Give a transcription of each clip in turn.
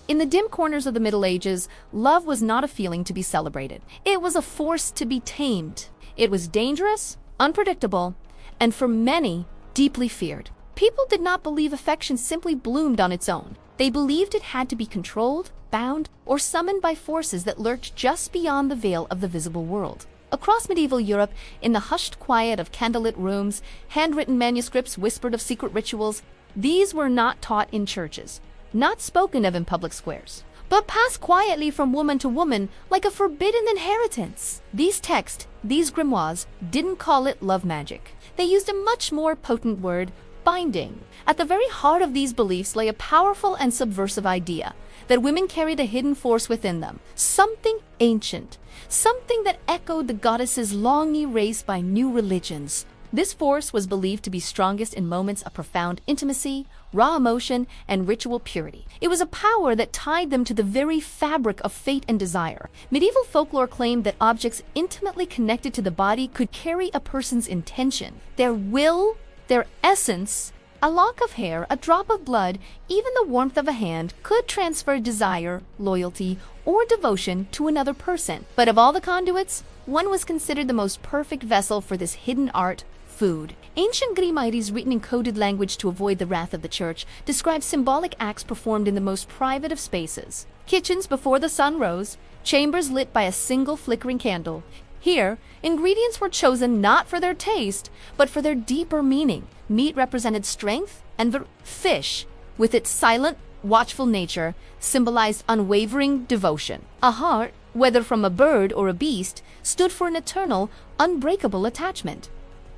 In the dim corners of the Middle Ages, love was not a feeling to be celebrated. It was a force to be tamed. It was dangerous, unpredictable, and for many, deeply feared. People did not believe affection simply bloomed on its own. They believed it had to be controlled, bound, or summoned by forces that lurked just beyond the veil of the visible world. Across medieval Europe, in the hushed quiet of candlelit rooms, handwritten manuscripts whispered of secret rituals. These were not taught in churches, not spoken of in public squares, but passed quietly from woman to woman like a forbidden inheritance. These texts, these grimoires, didn't call it love magic. They used a much more potent word, binding. At the very heart of these beliefs lay a powerful and subversive idea that women carried a hidden force within them, something ancient, something that echoed the goddesses long erased by new religions. This force was believed to be strongest in moments of profound intimacy, raw emotion, and ritual purity. It was a power that tied them to the very fabric of fate and desire. Medieval folklore claimed that objects intimately connected to the body could carry a person's intention, their will, their essence. A lock of hair, a drop of blood, even the warmth of a hand could transfer desire, loyalty, or devotion to another person. But of all the conduits, one was considered the most perfect vessel for this hidden art: food. Ancient grimoires written in coded language to avoid the wrath of the church describe symbolic acts performed in the most private of spaces. Kitchens before the sun rose, chambers lit by a single flickering candle. Here, ingredients were chosen not for their taste, but for their deeper meaning. Meat represented strength, and fish, with its silent, watchful nature, symbolized unwavering devotion. A heart, whether from a bird or a beast, stood for an eternal, unbreakable attachment.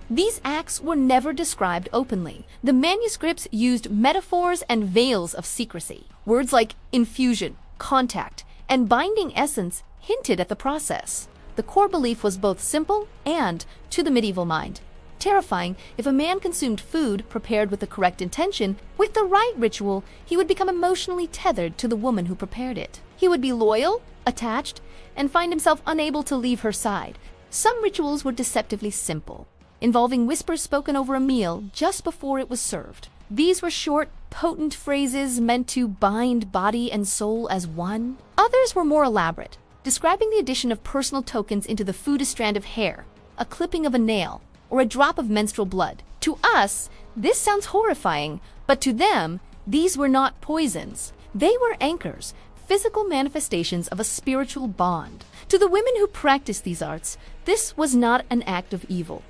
These acts were never described openly. The manuscripts used metaphors and veils of secrecy. Words like infusion, contact, and binding essence hinted at the process. The core belief was both simple and, to the medieval mind, terrifying. If a man consumed food prepared with the correct intention, with the right ritual, he would become emotionally tethered to the woman who prepared it. He would be loyal, attached, and find himself unable to leave her side. Some rituals were deceptively simple, involving whispers spoken over a meal just before it was served. These were short, potent phrases meant to bind body and soul as one. Others were more elaborate, describing the addition of personal tokens into the food: a strand of hair, a clipping of a nail, or a drop of menstrual blood. To us, this sounds horrifying, but to them, these were not poisons. They were anchors, physical manifestations of a spiritual bond. To the women who practiced these arts, this was not an act of evil.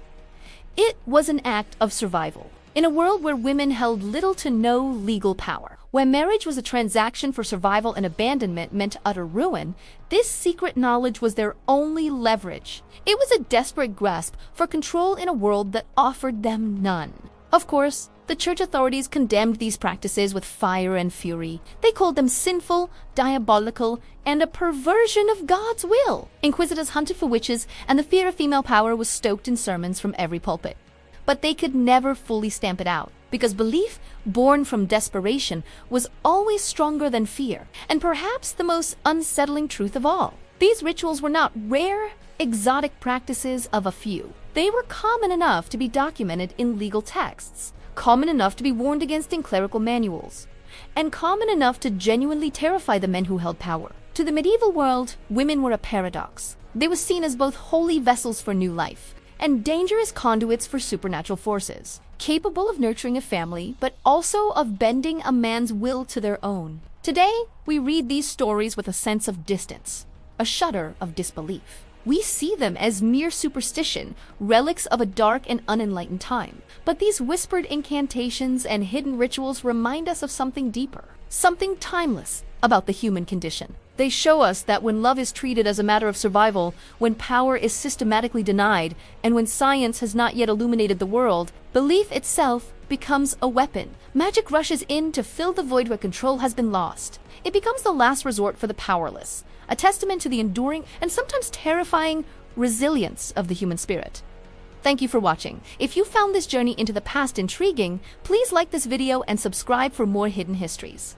It was an act of survival. In a world where women held little to no legal power, where marriage was a transaction for survival and abandonment meant utter ruin, this secret knowledge was their only leverage. It was a desperate grasp for control in a world that offered them none. Of course, the church authorities condemned these practices with fire and fury. They called them sinful, diabolical, and a perversion of God's will. Inquisitors hunted for witches, and the fear of female power was stoked in sermons from every pulpit. But they could never fully stamp it out, because belief, born from desperation, was always stronger than fear, and perhaps the most unsettling truth of all. These rituals were not rare, exotic practices of a few. They were common enough to be documented in legal texts, common enough to be warned against in clerical manuals, and common enough to genuinely terrify the men who held power. To the medieval world, women were a paradox. They were seen as both holy vessels for new life and dangerous conduits for supernatural forces, capable of nurturing a family, but also of bending a man's will to their own. Today, we read these stories with a sense of distance, a shudder of disbelief. We see them as mere superstition, relics of a dark and unenlightened time. But these whispered incantations and hidden rituals remind us of something deeper, something timeless about the human condition. They show us that when love is treated as a matter of survival, when power is systematically denied, and when science has not yet illuminated the world, belief itself becomes a weapon. Magic rushes in to fill the void where control has been lost. It becomes the last resort for the powerless, a testament to the enduring and sometimes terrifying resilience of the human spirit. Thank you for watching. If you found this journey into the past intriguing, please like this video and subscribe for more hidden histories.